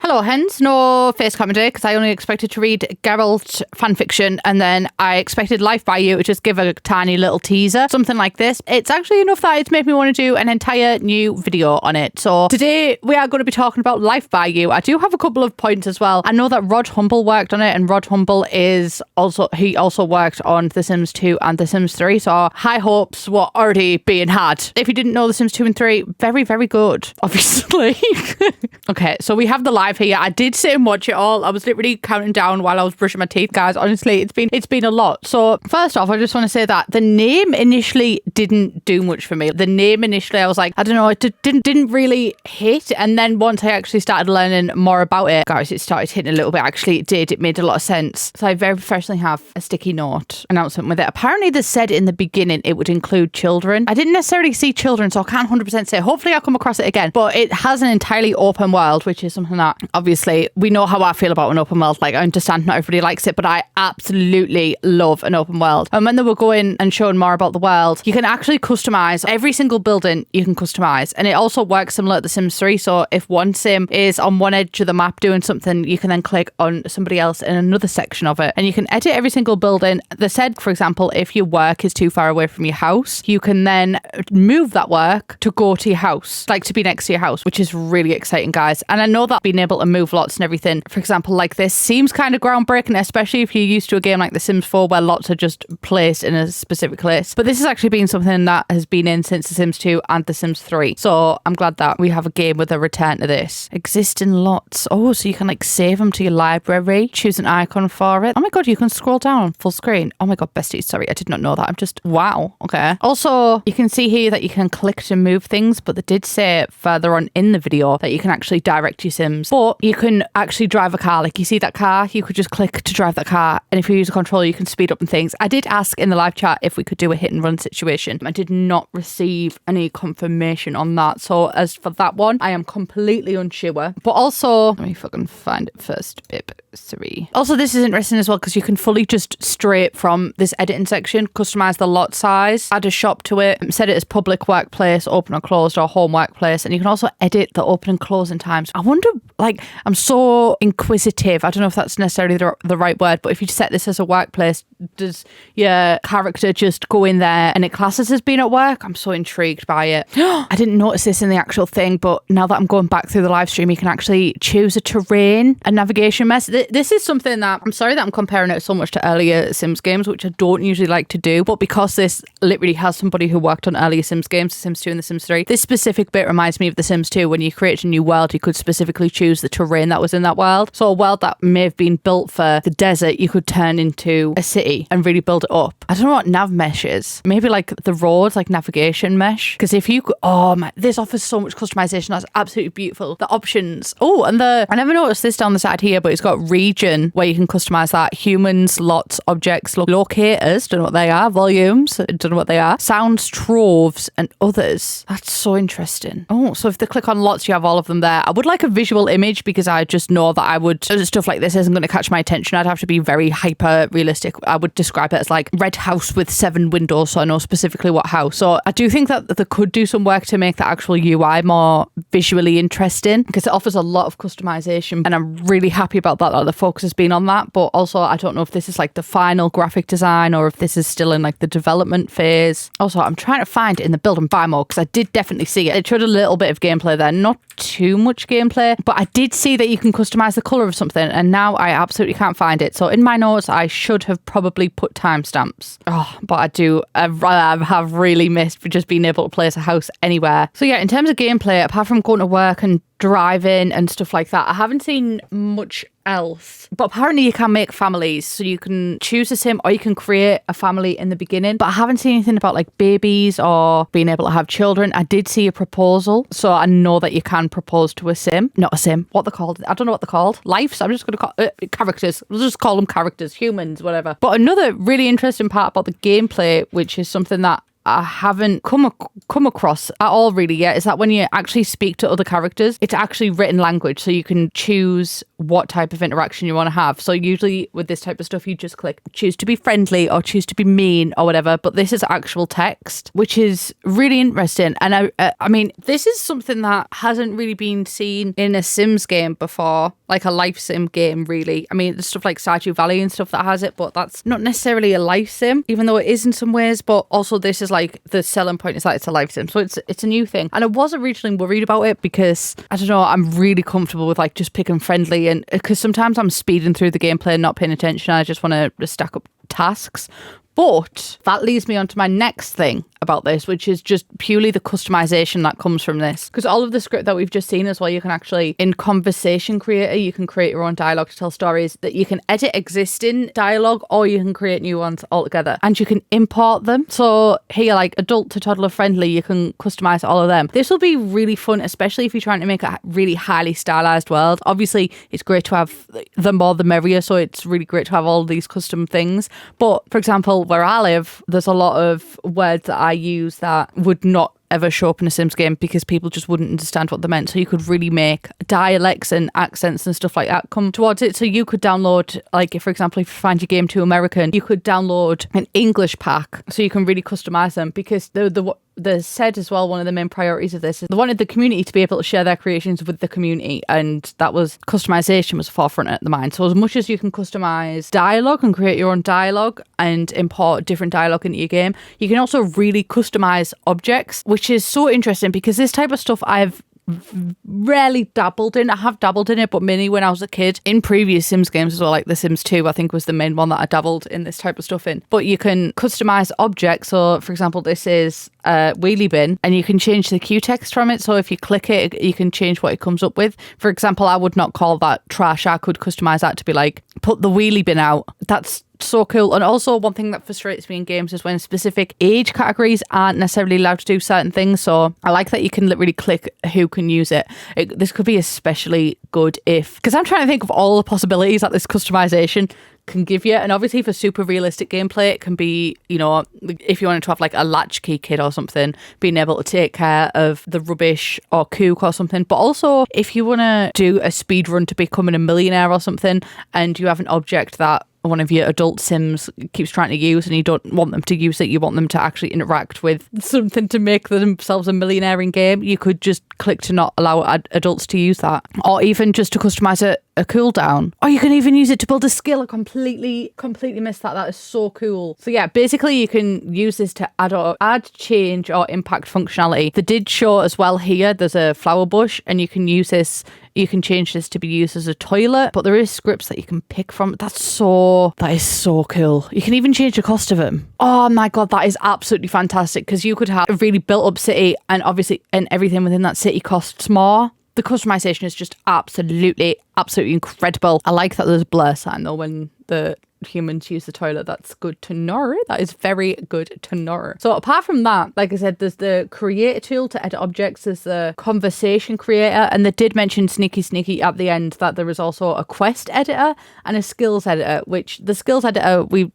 Hello, hens. No face comedy because I only expected to read Geralt fanfiction and then I expected Life by You to just give a tiny little teaser, something like this. It's actually enough that it's made me want to do an entire new video on it. So today we are going to be talking about Life by You. I do have a couple of points as well. I know that Rod Humble worked on it, and Rod Humble he also worked on The Sims 2 and The Sims 3. So high hopes were already being had. If you didn't know The Sims 2 and 3, very, very good, obviously. Okay, so we have the live here. I did sit and watch it all. I was literally counting down while I was brushing my teeth, guys. Honestly, it's been a lot. So first off, I just want to say that the name initially didn't do much for me. The name initially, I was like, I don't know, it didn't really hit. And then once I actually started learning more about it, guys, it started hitting a little bit. Actually, it did. It made a lot of sense. So I very professionally have a sticky note announcement with it. Apparently, they said in the beginning it would include children. I didn't necessarily see children, so I can't 100% say. Hopefully, I'll come across it again. But it has an entirely open world, which is something that obviously we know how I feel about an open world. Like, I understand not everybody likes it, but I absolutely love an open world. And when they were going and showing more about the world, you can actually customize every single building. You can customize, and it also works similar to The Sims 3. So if one sim is on one edge of the map doing something, you can then click on somebody else in another section of it, and you can edit every single building. They said, for example, if your work is too far away from your house, you can then move that work to go to your house, like to be next to your house, which is really exciting, guys. And I know that being able to move lots and everything, for example, like this, seems kind of groundbreaking, especially if you're used to a game like The Sims 4 where lots are just placed in a specific place. But this has actually been something that has been in since The Sims 2 and The Sims 3. So I'm glad that we have a game with a return to this. Existing lots. Oh, so you can like save them to your library, choose an icon for it. Oh my god, you can scroll down full screen. Oh my god, besties, sorry, I did not know that. I'm just, wow, okay. Also, you can see here that you can click to move things, but they did say further on in the video that you can actually direct your Sims, but you can actually drive a car. Like, you see that car, you could just click to drive that car, and if you use a controller, you can speed up and things. I did ask in the live chat if we could do a hit and run situation. I did not receive any confirmation on that, so as for that one, I am completely unsure. But also, let me fucking find it first. Bib 3. Also, this is interesting as well because you can fully just straight from this editing section customize the lot size, add a shop to it, set it as public workplace, open or closed, or home workplace, and you can also edit the open and closing times. I wonder, like, I'm so inquisitive, I don't know if that's necessarily the right word, but if you set this as a workplace, does your character just go in there and it classes as being at work? I'm so intrigued by it. I didn't notice this in the actual thing, but now that I'm going back through the live stream, you can actually choose a terrain, a navigation mess. This is something that, I'm sorry that I'm comparing it so much to earlier Sims games, which I don't usually like to do, but because this literally has somebody who worked on earlier Sims games, The Sims 2 and The Sims 3, this specific bit reminds me of The Sims 2. When you create a new world, you could specifically choose the terrain that was in that world. So a world that may have been built for the desert, you could turn into a city and really build it up. I don't know what nav mesh is. Maybe like the roads, like navigation mesh. Because if you could, oh man, this offers so much customization. That's absolutely beautiful. The options. Oh, and I never noticed this down the side here, but it's got region where you can customize that. Humans, lots, objects, locators, don't know what they are. Volumes, don't know what they are. Sounds, troves, and others. That's so interesting. Oh, so if they click on lots, you have all of them there. I would like a visual image because I just know that stuff like this isn't going to catch my attention. I'd have to be very hyper realistic. I would describe it as like red house with 7 windows, so I know specifically what house. So I do think that they could do some work to make the actual UI more visually interesting because it offers a lot of customization, and I'm really happy about that the focus has been on that. But also, I don't know if this is like the final graphic design or if this is still in like the development phase. Also, I'm trying to find it in the build and buy mode because I did definitely see it. It showed a little bit of gameplay there, not too much gameplay, but I did see that you can customize the color of something, and now I absolutely can't find it. So in my notes, I should have probably put timestamps. Oh, but I have really missed for just being able to place a house anywhere. So yeah, in terms of gameplay, apart from going to work and driving and stuff like that, I haven't seen much else. But apparently you can make families, so you can choose a sim or you can create a family in the beginning. But I haven't seen anything about like babies or being able to have children. I did see a proposal, so I know that you can propose to a sim. Not a sim, what they're called, I don't know what they're called. Lives, I'm just going to call characters. We'll just call them characters, humans, whatever. But another really interesting part about the gameplay, which is something that I haven't come across at all really yet is that when you actually speak to other characters, it's actually written language, so you can choose what type of interaction you want to have. So usually with this type of stuff, you just click choose to be friendly or choose to be mean or whatever, but this is actual text, which is really interesting. And I mean, this is something that hasn't really been seen in a Sims game before, like a life sim game really. I mean, there's stuff like Stardew Valley and stuff that has it, but that's not necessarily a life sim, even though it is in some ways. But also this is like the selling point is that it's a life sim, so it's a new thing. And I was originally worried about it because I don't know, I'm really comfortable with like just picking friendly, and because sometimes I'm speeding through the gameplay and not paying attention, I just want to stack up tasks. But that leads me on to my next thing about this, which is just purely the customization that comes from this. Because all of the script that we've just seen as well, you can actually, in Conversation Creator, you can create your own dialogue to tell stories, that you can edit existing dialogue or you can create new ones altogether, and you can import them. So here, like adult to toddler friendly, you can customize all of them. This will be really fun, especially if you're trying to make a really highly stylized world. Obviously, it's great to have the more the merrier, so it's really great to have all these custom things. But for example, where I live, there's a lot of words that I use that would not ever show up in a Sims game because people just wouldn't understand what they meant. So you could really make dialects and accents and stuff like that come towards it. So you could download, like, if, for example, if you find your game too American, you could download an English pack so you can really customize them, because they said as well, one of the main priorities of this is they wanted the community to be able to share their creations with the community, and that was customization was forefront at the mind. So as much as you can customize dialogue and create your own dialogue and import different dialogue into your game, you can also really customize objects, which is so interesting because this type of stuff I've rarely dabbled in. I have dabbled in it, but mainly when I was a kid in previous Sims games as well, like The Sims 2 I think was the main one that I dabbled in this type of stuff in. But you can customize objects. So for example, this is a wheelie bin, and you can change the Q text from it. So if you click it, you can change what it comes up with. For example, I would not call that trash. I could customize that to be like, put the wheelie bin out. That's so cool. And also one thing that frustrates me in games is when specific age categories aren't necessarily allowed to do certain things. So I like that you can literally click who can use it. This could be especially good because I'm trying to think of all the possibilities that this customization can give you. And obviously for super realistic gameplay, it can be, you know, if you wanted to have like a latchkey kid or something, being able to take care of the rubbish or kook or something. But also if you want to do a speed run to becoming a millionaire or something, and you have an object that one of your adult Sims keeps trying to use and you don't want them to use it, you want them to actually interact with something to make themselves a millionaire in game, you could just click to not allow adults to use that. Or even just to customize a cooldown. Or you can even use it to build a skill. I completely missed that. That is so cool. So yeah, basically you can use this to add, change or impact functionality. They did show as well here, there's a flower bush and you can use this. You can change this to be used as a toilet, but there is scripts that you can pick from. That is so cool. You can even change the cost of them. Oh my God, that is absolutely fantastic, because you could have a really built up city and obviously and everything within that city costs more. The customization is just absolutely incredible. I like that there's a blur sign though when the humans use the toilet. That's good to know. That is very good to know. So apart from that, like I said, there's the creator tool to edit objects, there's the conversation creator, and they did mention sneaky at the end that there is also a quest editor and a skills editor, which the skills editor, we're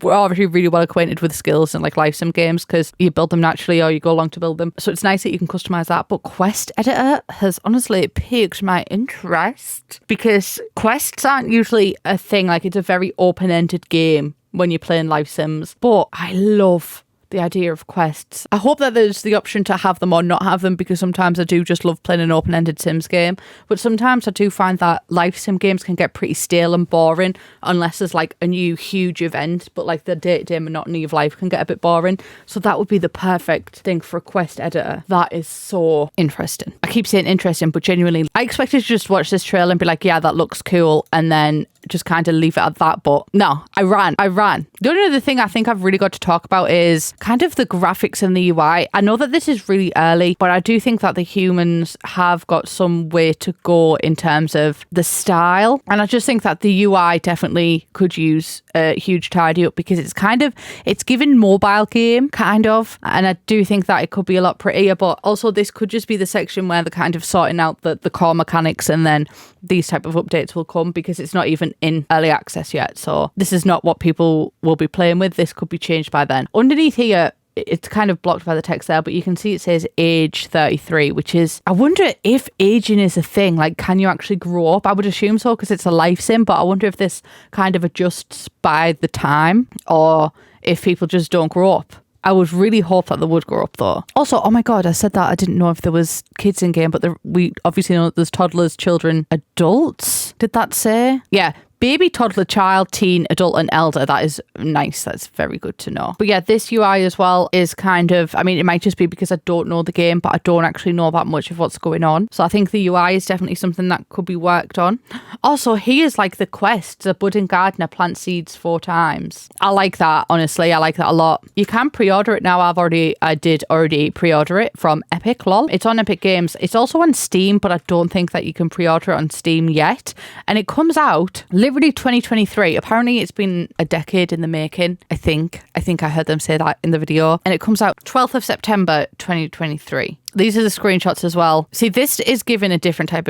already really well acquainted with skills in like live sim games because you build them naturally or you go along to build them. So it's nice that you can customize that. But quest editor has honestly piqued my interest because quests aren't usually a thing. Like, it's a very open-ended game when you're playing live sims, but I love the idea of quests. I hope that there's the option to have them or not have them, because sometimes I do just love playing an open-ended Sims game, but sometimes I do find that live sim games can get pretty stale and boring unless there's like a new huge event, but like the day-to-day monotony of life can get a bit boring. So that would be the perfect thing for a quest editor. That is so interesting. I keep saying interesting, but genuinely I expected to just watch this trailer and be like, yeah, that looks cool, and then just kind of leave it at that. But no, I ran. The only other thing I think I've really got to talk about is kind of the graphics and the UI. I know that this is really early, but I do think that the humans have got some way to go in terms of the style. And I just think that the UI definitely could use a huge tidy up, because it's given mobile game kind of. And I do think that it could be a lot prettier, but also this could just be the section where they're kind of sorting out the core mechanics, and then these type of updates will come, because it's not even in early access yet. So this is not what people will be playing with. This could be changed by then. Underneath here, it's kind of blocked by the text there, but you can see it says age 33, which is, I wonder if aging is a thing. Like, can you actually grow up? I would assume so because it's a life sim, but I wonder if this kind of adjusts by the time or if people just don't grow up. I would really hope that they would grow up though. Also, oh my God, I said that. I didn't know if there was kids in game, but we obviously know that there's toddlers, children, adults. Did that say? Yeah. Baby, toddler, child, teen, adult, and elder. That is nice. That's very good to know. But yeah, this UI as well is kind of, I mean, it might just be because I don't know the game, but I don't actually know that much of what's going on. So I think the UI is definitely something that could be worked on. Also, here's like the quest. The budding gardener plants seeds 4 times. I like that, honestly. I like that a lot. You can pre-order it now. I did already pre-order it from Epic, lol. It's on Epic Games. It's also on Steam, but I don't think that you can pre-order it on Steam yet. And it comes out literally 2023. Apparently it's been a decade in the making. I think I heard them say that in the video. And it comes out 12th of September 2023. These are the screenshots as well. See, this is given a different type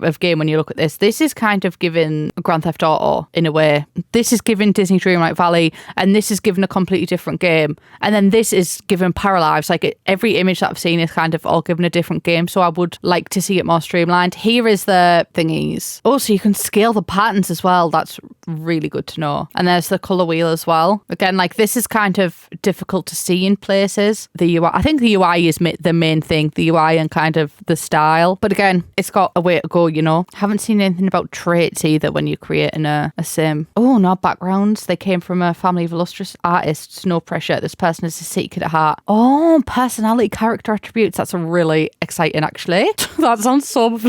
of game when you look at this. This is kind of given Grand Theft Auto in a way. This is given Disney Dreamlight Valley, and this is given a completely different game. And then this is given Paralives. Like every image that I've seen is kind of all given a different game. So I would like to see it more streamlined. Here is the thingies. Oh, so you can scale the patterns as well. That's really good to know. And there's the color wheel as well. Again, like this is kind of difficult to see in places. The UI, I think the UI is the main thing. The UI and kind of the style. But again, it's got a way to go, you know. Haven't seen anything about traits either when you're creating a sim. Oh, no backgrounds. They came from a family of illustrious artists. No pressure. This person is a city kid at heart. Oh, personality, character attributes. That's really exciting, actually. That sounds so...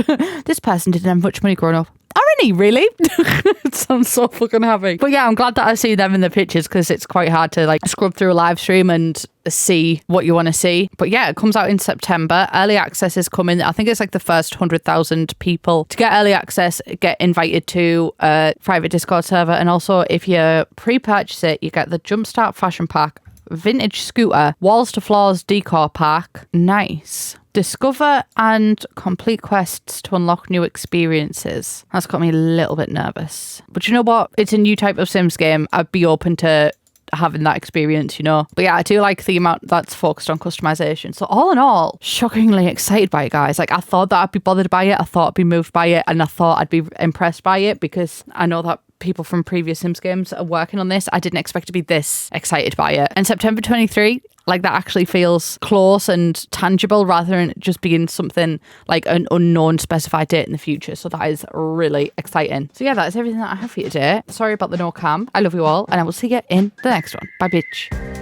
This person didn't have much money growing up. Aren't he, really? It sounds so fucking happy. But yeah, I'm glad that I see them in the pictures because it's quite hard to like scrub through a live stream and see what you want to see. But yeah, it comes out in September. Early access is coming. I think it's like the first 100,000 people to get early access get invited to a private Discord server. And also if you pre-purchase it, you get the Jumpstart Fashion Pack, Vintage Scooter, Walls to Floors Decor Pack. Nice. Discover and complete quests to unlock new experiences. That's got me a little bit nervous. But you know what? It's a new type of Sims game. I'd be open to having that experience, you know. But yeah, I do like the amount that's focused on customization. So all in all, shockingly excited by it, guys. Like I thought that I'd be bothered by it. I thought I'd be moved by it. And I thought I'd be impressed by it because I know that people from previous Sims games are working on this. I didn't expect to be this excited by it. And September 23, like that actually feels close and tangible rather than just being something like an unknown specified date in the future. So that is really exciting. So yeah, that is everything that I have for you today. Sorry about the no cam. I love you all and I will see you in the next one. Bye, bitch.